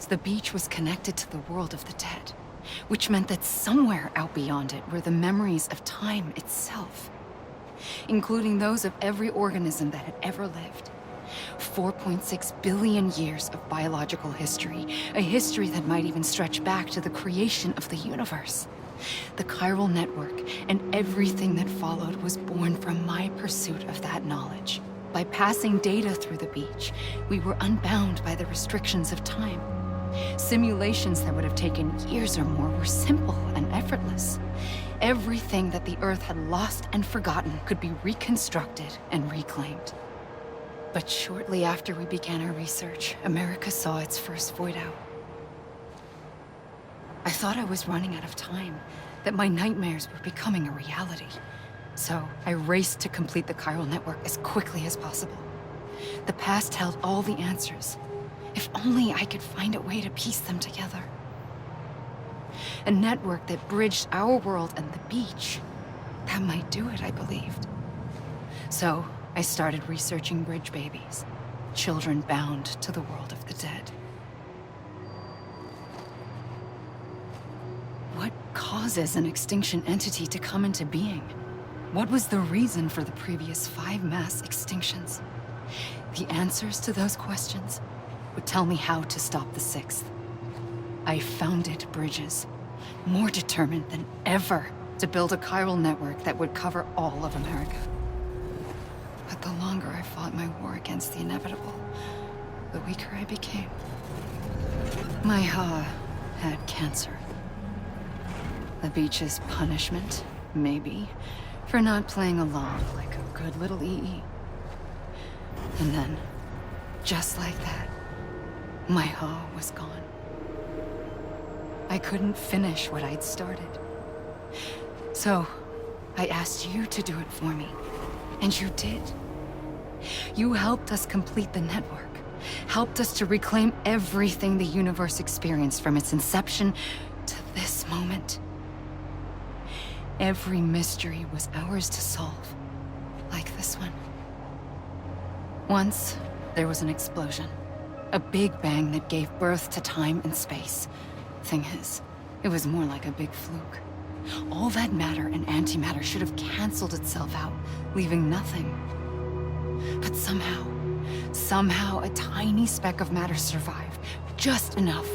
the beach was connected to the world of the dead, which meant that somewhere out beyond it were the memories of time itself, including those of every organism that had ever lived. 4.6 billion years of biological history, a history that might even stretch back to the creation of the universe. The chiral network and everything that followed was born from my pursuit of that knowledge. By passing data through the beach, we were unbound by the restrictions of time. Simulations that would have taken years or more were simple and effortless. Everything that the Earth had lost and forgotten could be reconstructed and reclaimed. But shortly after we began our research, America saw its first void out. I thought I was running out of time, that my nightmares were becoming a reality. So I raced to complete the chiral network as quickly as possible. The past held all the answers. If only I could find a way to piece them together. A network that bridged our world and the beach. That might do it, I believed. So I started researching bridge babies, children bound to the world of the dead. What causes an extinction entity to come into being? What was the reason for the previous 5 mass extinctions? The answers to those questions would tell me how to stop the 6th. I founded Bridges, more determined than ever to build a chiral network that would cover all of America. But the longer I fought my war against the inevitable, the weaker I became. My Ha had cancer. The beach's punishment, maybe, for not playing along like a good little EE. And then, just like that, my Ha was gone. I couldn't finish what I'd started. So, I asked you to do it for me, and you did. You helped us complete the network, helped us to reclaim everything the universe experienced from its inception to this moment. Every mystery was ours to solve, like this one. Once, there was an explosion. A big bang that gave birth to time and space. Thing is, it was more like a big fluke. All that matter and antimatter should have canceled itself out, leaving nothing. But somehow a tiny speck of matter survived. Just enough.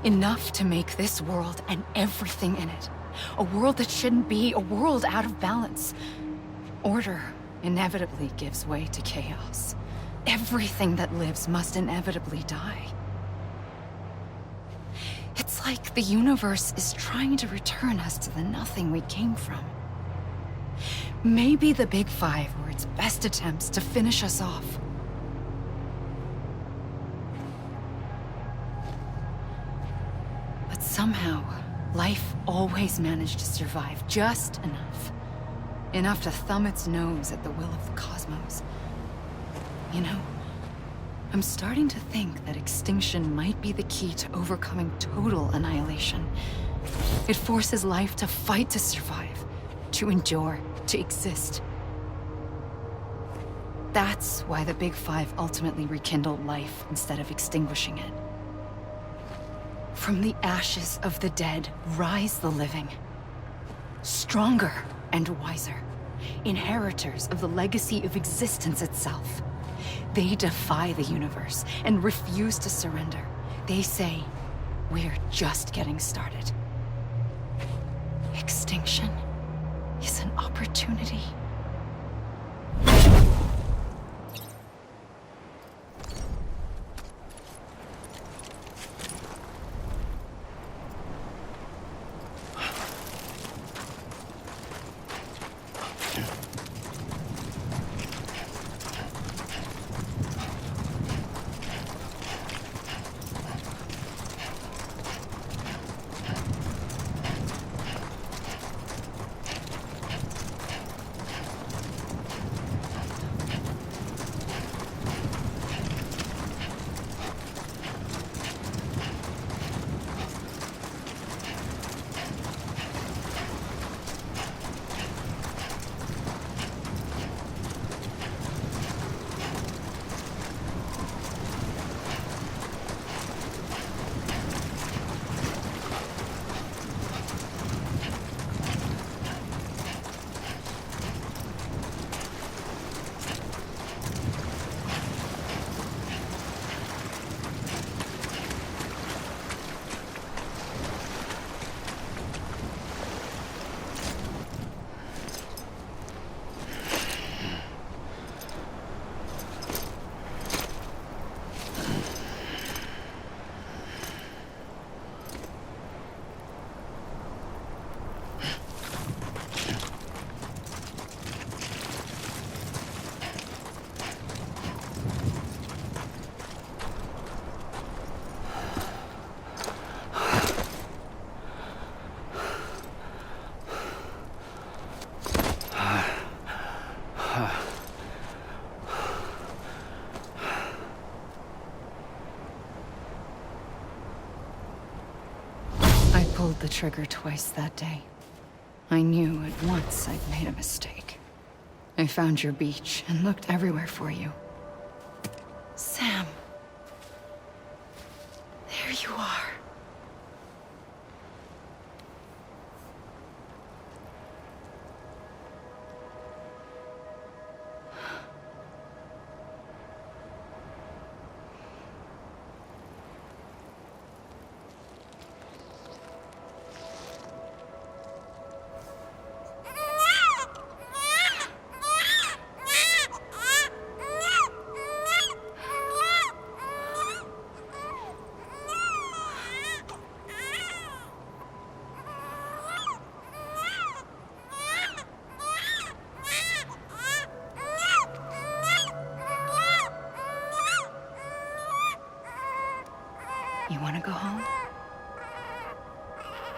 Enough to make this world and everything in it. A world that shouldn't be, a world out of balance. Order inevitably gives way to chaos. Everything that lives must inevitably die. It's like the universe is trying to return us to the nothing we came from. Maybe the Big Five were its best attempts to finish us off. But somehow, life always managed to survive just enough. Enough to thumb its nose at the will of the cosmos. You know, I'm starting to think that extinction might be the key to overcoming total annihilation. It forces life to fight to survive, to endure, to exist. That's why the Big Five ultimately rekindled life instead of extinguishing it. From the ashes of the dead rise the living. Stronger and wiser. Inheritors of the legacy of existence itself. They defy the universe and refuse to surrender. They say, we're just getting started. Extinction is an opportunity. pulled the trigger twice that day. I knew at once I'd made a mistake. I found your beach and looked everywhere for you. Sam. There you are. You want to go home?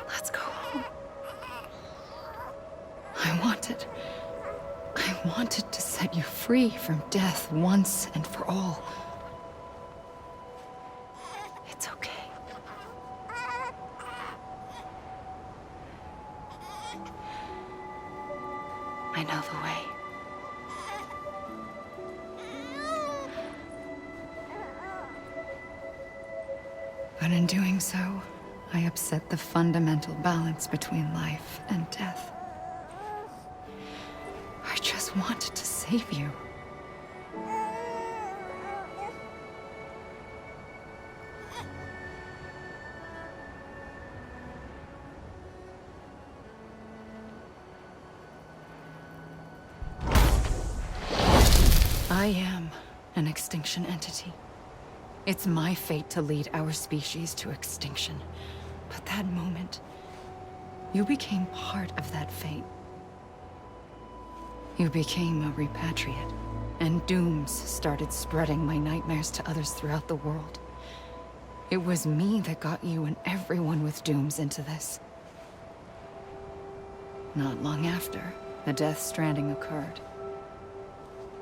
Let's go home. I wanted to set you free from death once and for all. It's okay. I know the way. But in doing so, I upset the fundamental balance between life and death. I just wanted to save you. I am an extinction entity. It's my fate to lead our species to extinction. But that moment, you became part of that fate. You became a repatriate, and dooms started spreading my nightmares to others throughout the world. It was me that got you and everyone with dooms into this. Not long after, the Death Stranding occurred.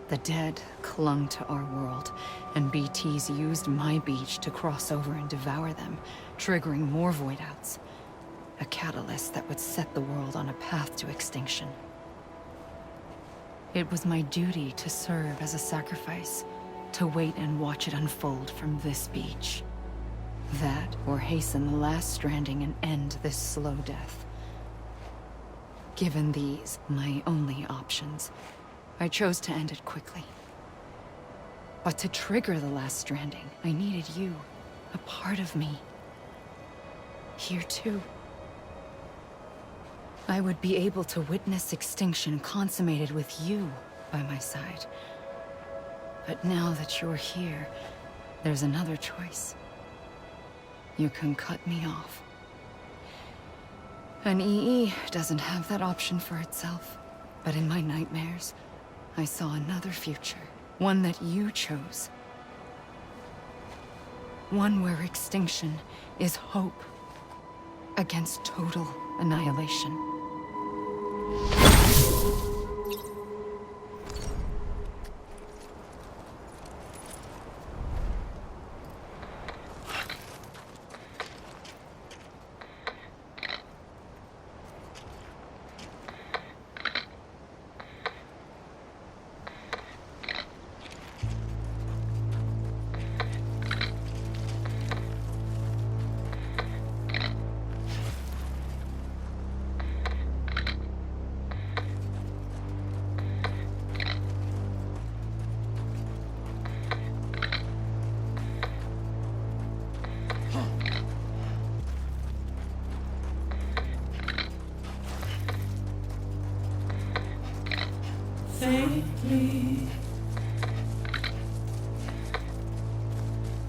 The dead clung to our world, and BTs used my beach to cross over and devour them, triggering more void-outs. A catalyst that would set the world on a path to extinction. It was my duty to serve as a sacrifice, to wait and watch it unfold from this beach. That, or hasten the last stranding and end this slow death. Given these, my only options, I chose to end it quickly. But to trigger the last stranding, I needed you, a part of me. Here too. I would be able to witness extinction consummated with you by my side. But now that you're here, there's another choice. You can cut me off. An EE doesn't have that option for itself, but in my nightmares, I saw another future, one that you chose. One where extinction is hope against total annihilation. Faintly,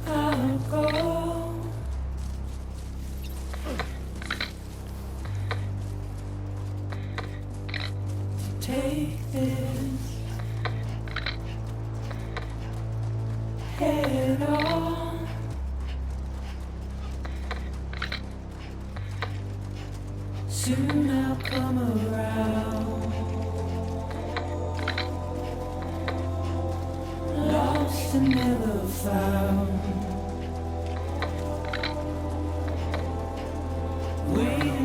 I'll go. Take this head on. Soon I'll come around. Lost and never found. Wait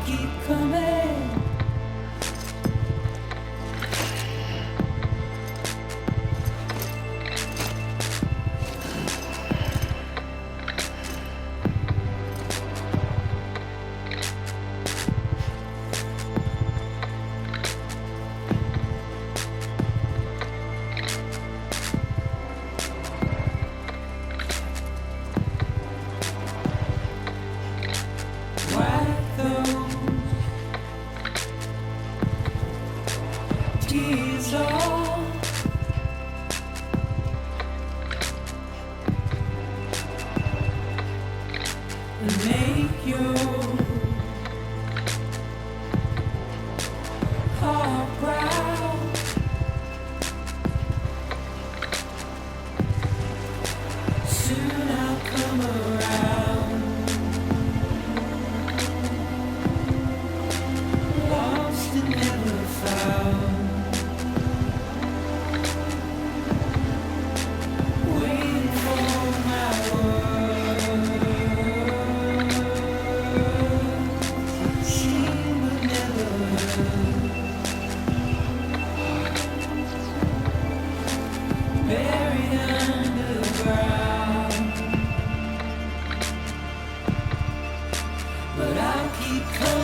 keep coming. Wipe those tears off. And make your heart proud. Soon I'll come around. Lost and never found. Waiting for my word. Seen but never heard. Buried underground. But I'll keep coming.